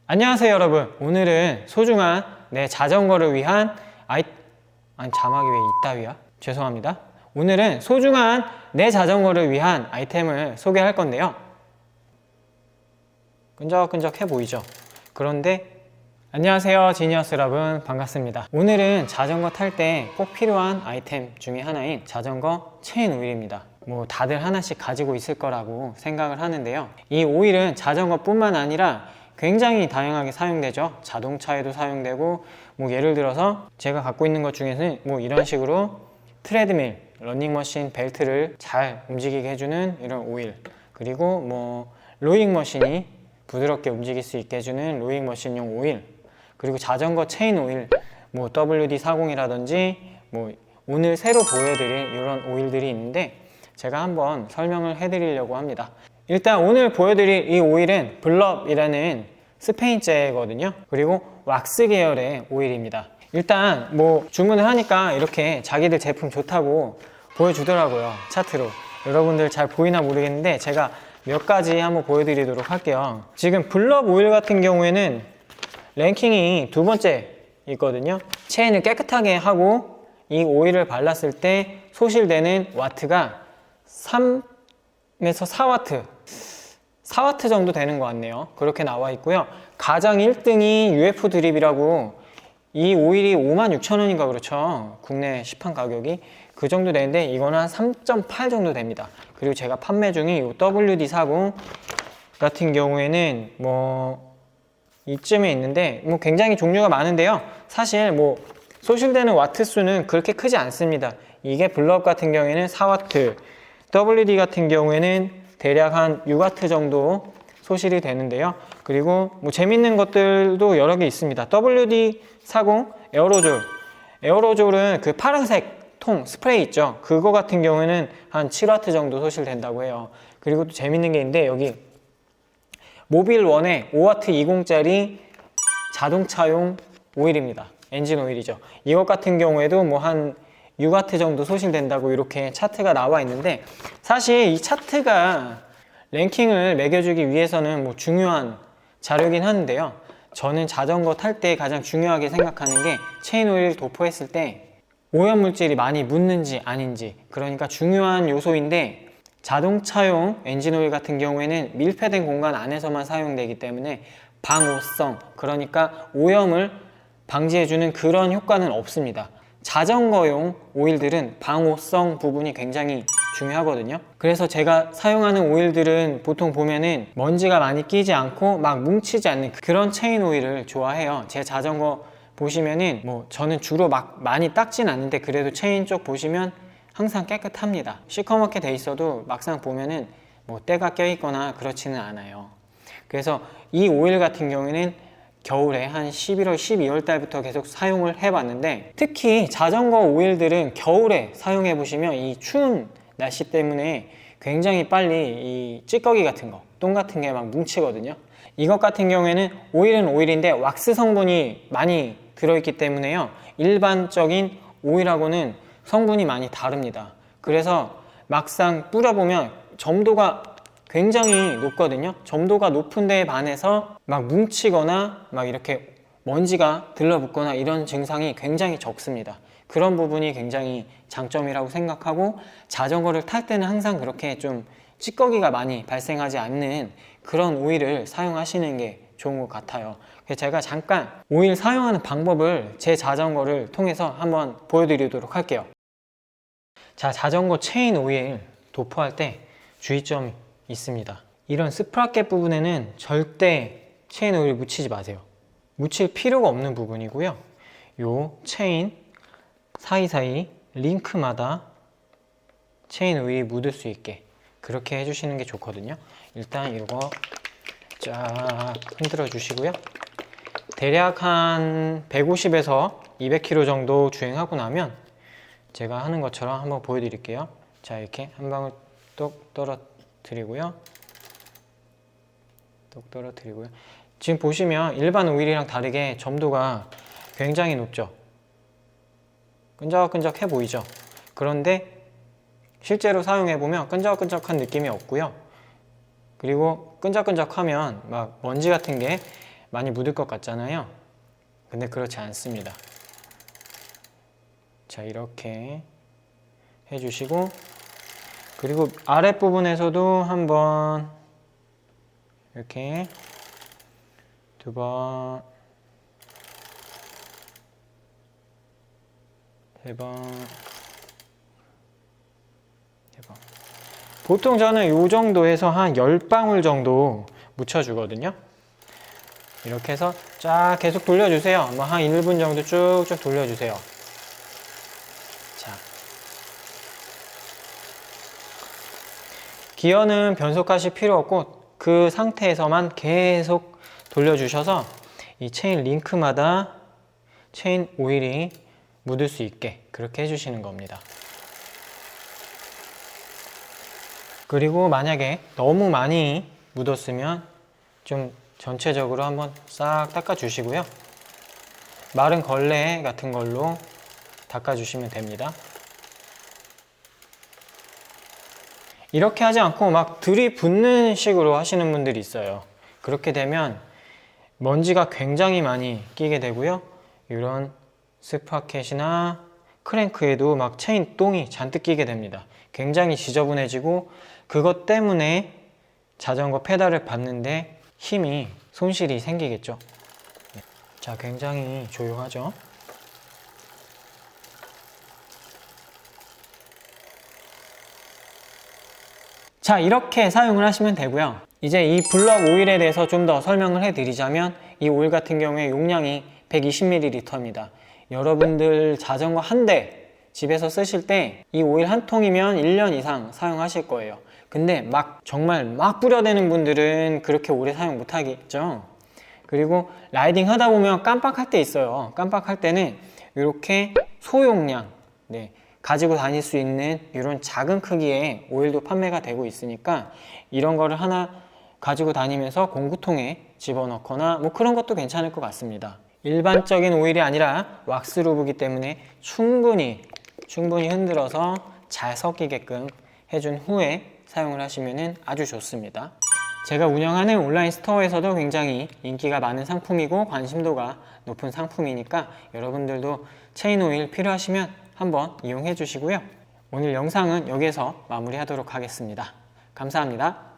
안녕하세요 여러분. 오늘은 소중한 내 자전거를 위한 자막이 왜 이따위야? 죄송합니다. 오늘은 소중한 내 자전거를 위한 아이템을 소개할 건데요, 끈적끈적해 보이죠? 그런데 안녕하세요 지니어스 여러분, 반갑습니다. 오늘은 자전거 탈 때 꼭 필요한 아이템 중에 하나인 자전거 체인 오일입니다. 뭐 다들 하나씩 가지고 있을 거라고 생각을 하는데요, 이 오일은 자전거 뿐만 아니라 굉장히 다양하게 사용되죠. 자동차에도 사용되고, 뭐 예를 들어서 제가 갖고 있는 것 중에는 뭐 이런 식으로 트레드밀, 러닝머신 벨트를 잘 움직이게 해주는 이런 오일, 그리고 뭐 로잉머신이 부드럽게 움직일 수 있게 해주는 로잉머신용 오일, 그리고 자전거 체인 오일, 뭐 WD-40이라든지 뭐 오늘 새로 보여드릴 이런 오일들이 있는데 제가 한번 설명을 해드리려고 합니다. 일단 오늘 보여드릴 이 오일은 블럽이라는 스페인제거든요. 그리고 왁스 계열의 오일입니다. 일단 뭐 주문을 하니까 이렇게 자기들 제품 좋다고 보여주더라고요, 차트로. 여러분들 잘 보이나 모르겠는데 제가 몇 가지 한번 보여드리도록 할게요. 지금 블럽 오일 같은 경우에는 랭킹이 두 번째 있거든요. 체인을 깨끗하게 하고 이 오일을 발랐을 때 소실되는 와트가 3에서 4와트 4와트 정도 되는 것 같네요. 그렇게 나와 있고요. 가장 1등이 UF 드립이라고, 이 오일이 56,000원인가 그렇죠, 국내 시판 가격이. 그 정도 되는데 이거는 한 3.8 정도 됩니다. 그리고 제가 판매 중인 이 WD-40 같은 경우에는 뭐 이쯤에 있는데 뭐 굉장히 종류가 많은데요, 사실 뭐 소실되는 와트 수는 그렇게 크지 않습니다. 이게 블럽 같은 경우에는 4와트, WD 같은 경우에는 대략 한 6와트 정도 소실이 되는데요. 그리고 뭐 재밌는 것들도 여러 개 있습니다. WD-40 에어로졸, 에어로졸은 그 파란색 통 스프레이 있죠, 그거 같은 경우에는 한 7와트 정도 소실된다고 해요. 그리고 또 재밌는 게 있는데, 여기 모빌1의 5와트 20짜리 자동차용 오일입니다. 엔진 오일이죠. 이것 같은 경우에도 뭐 한 6와트 정도 소실된다고 이렇게 차트가 나와 있는데, 사실 이 차트가 랭킹을 매겨주기 위해서는 뭐 중요한 자료긴 하는데요, 저는 자전거 탈 때 가장 중요하게 생각하는 게 체인 오일을 도포했을 때 오염물질이 많이 묻는지 아닌지, 그러니까 중요한 요소인데, 자동차용 엔진 오일 같은 경우에는 밀폐된 공간 안에서만 사용되기 때문에 방호성, 그러니까 오염을 방지해주는 그런 효과는 없습니다. 자전거용 오일들은 방호성 부분이 굉장히 중요하거든요. 그래서 제가 사용하는 오일들은 보통 보면은 먼지가 많이 끼지 않고 막 뭉치지 않는 그런 체인 오일을 좋아해요. 제 자전거 보시면은 뭐 저는 주로 막 많이 닦진 않는데 그래도 체인 쪽 보시면 항상 깨끗합니다. 시커멓게 돼 있어도 막상 보면은 뭐 때가 껴 있거나 그렇지는 않아요. 그래서 이 오일 같은 경우에는 겨울에 한 11월, 12월 달부터 계속 사용을 해봤는데, 특히 자전거 오일들은 겨울에 사용해 보시면 이 추운 날씨 때문에 굉장히 빨리 이 찌꺼기 같은 거, 똥 같은 게 막 뭉치거든요. 이것 같은 경우에는 오일은 오일인데 왁스 성분이 많이 들어있기 때문에요, 일반적인 오일하고는 성분이 많이 다릅니다. 그래서 막상 뿌려보면 점도가 굉장히 높거든요. 점도가 높은 데에 반해서 막 뭉치거나 막 이렇게 먼지가 들러붙거나 이런 증상이 굉장히 적습니다. 그런 부분이 굉장히 장점이라고 생각하고, 자전거를 탈 때는 항상 그렇게 좀 찌꺼기가 많이 발생하지 않는 그런 오일을 사용하시는 게 좋은 것 같아요. 그래서 제가 잠깐 오일 사용하는 방법을 제 자전거를 통해서 한번 보여드리도록 할게요. 자, 자전거 체인 오일 도포할 때 주의점이 있습니다. 이런 스프라켓 부분에는 절대 체인 오일 묻히지 마세요. 묻힐 필요가 없는 부분이고요, 요 체인 사이사이 링크마다 체인 오일이 묻을 수 있게 그렇게 해주시는 게 좋거든요. 일단 이거 쫙 흔들어 주시고요, 대략 한 150에서 200km 정도 주행하고 나면 제가 하는 것처럼 한번 보여드릴게요. 자, 이렇게 한 방울 똑 떨어뜨리고요, 똑 떨어뜨리고요. 지금 보시면 일반 오일이랑 다르게 점도가 굉장히 높죠. 끈적끈적해 보이죠. 그런데 실제로 사용해보면 끈적끈적한 느낌이 없고요, 그리고 끈적끈적하면 막 먼지 같은 게 많이 묻을 것 같잖아요. 근데 그렇지 않습니다. 자, 이렇게 해주시고, 그리고 아랫부분에서도 한번 이렇게 2번, 3번, 4번. 보통 저는 이 정도에서 한 10방울 정도 묻혀주거든요. 이렇게 해서 쫙 계속 돌려주세요. 뭐 한 1분 정도 쭉쭉 돌려주세요. 자, 기어는 변속하실 필요 없고 그 상태에서만 계속 돌려주셔서 이 체인 링크마다 체인 오일이 묻을 수 있게 그렇게 해주시는 겁니다. 그리고 만약에 너무 많이 묻었으면 좀 전체적으로 한번 싹 닦아주시고요. 마른 걸레 같은 걸로 닦아주시면 됩니다. 이렇게 하지 않고 막 들이붓는 식으로 하시는 분들이 있어요. 그렇게 되면 먼지가 굉장히 많이 끼게 되고요. 이런 스파켓이나 크랭크에도 막 체인 똥이 잔뜩 끼게 됩니다. 굉장히 지저분해지고 그것 때문에 자전거 페달을 밟는데 힘이 손실이 생기겠죠. 자, 굉장히 조용하죠. 자, 이렇게 사용을 하시면 되고요. 이제 이 블럭 오일에 대해서 좀 더 설명을 해드리자면 이 오일 같은 경우에 용량이 120ml입니다. 여러분들 자전거 한 대 집에서 쓰실 때 이 오일 한 통이면 1년 이상 사용하실 거예요. 근데 정말 막 뿌려대는 분들은 그렇게 오래 사용 못 하겠죠. 그리고 라이딩 하다 보면 깜빡할 때 있어요. 깜빡할 때는 이렇게 소용량, 가지고 다닐 수 있는 이런 작은 크기의 오일도 판매가 되고 있으니까 이런 거를 하나 가지고 다니면서 공구통에 집어넣거나 뭐 그런 것도 괜찮을 것 같습니다. 일반적인 오일이 아니라 왁스루브이기 때문에 충분히 흔들어서 잘 섞이게끔 해준 후에 사용을 하시면 아주 좋습니다. 제가 운영하는 온라인 스토어에서도 굉장히 인기가 많은 상품이고 관심도가 높은 상품이니까 여러분들도 체인 오일 필요하시면 한번 이용해 주시고요. 오늘 영상은 여기에서 마무리하도록 하겠습니다. 감사합니다.